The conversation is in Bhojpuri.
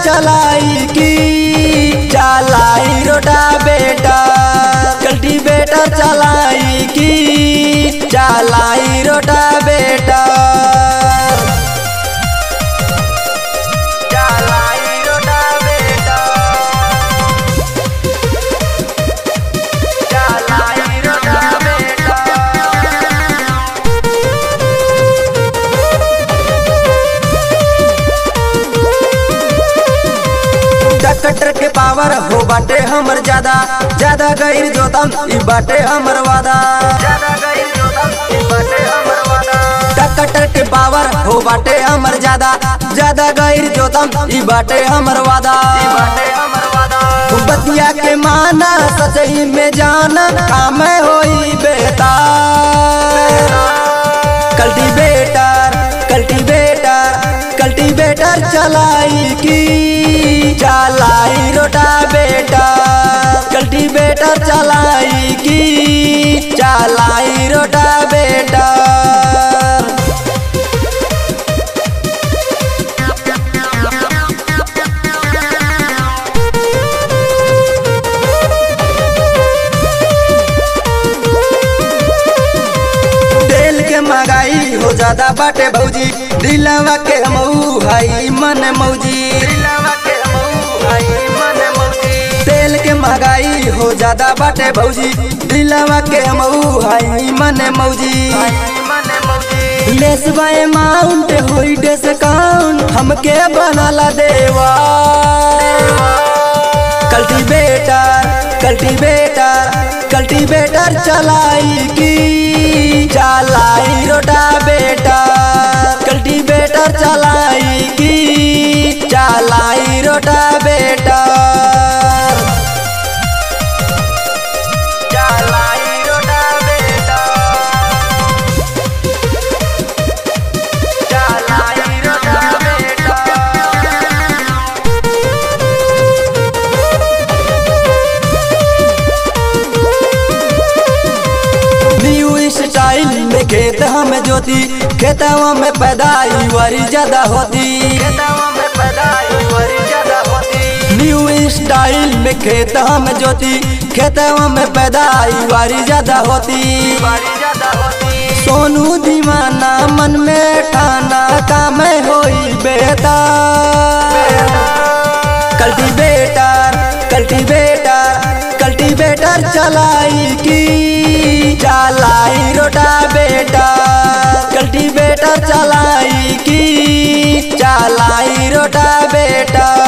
चलाई की चलाई रोटावेटर, कल्टीवेटर चलाई की चलाई रोटावेटर। ट्रैक्टर के पावर हो बाटे हमर ज्यादा ज्यादा गैर जोतम ई बाटे हमर वादा। ट्रैक्टर के पावर हो बाटे हमर ज्यादा ज्यादा गैर जोतम ई बाटे हमर वादा। बतिया के माना सचई में जाना काम होई बेहतर। कल्टीवेटर कल्टीवेटर कल्टीवेटर चलाई की चलाई रोटावेटर, कल्टीवेटर चलाई की चलाई रोटावेटर। तेल के महंगाई हो ज्यादा बाटे भौजी, दिलवा के हमऊ हाई मन मौजी। तेल के महंगाई हो ज्यादा बाटे भौजी, दिलवा के हमऊ हाई मन मौजी। लेस बाय माउंट होई डिस्काउंट हमके बनाला देवा। कल्टीवेटर कल्टीवेटर कल्टीवेटर चलाई की चलाई रोटावेटर, कल्टीवेटर चलाई की चलाई रोटावेटर। स्टाइल में खेत हमें जोती, खेतवा में पैदाई वारी ज्यादा होती। न्यू स्टाइल में खेत हमें जोती, खेतवा में पैदाई वारी ज्यादा होती। सोनू दीवाना मन में ठाना काम होई बेहतर। कल्टीवेटर कल्टीवेटर कल्टीवेटर चलाई की चलाई रोटावेटर, कल्टीवेटर चलाई की चलाई रोटावेटर।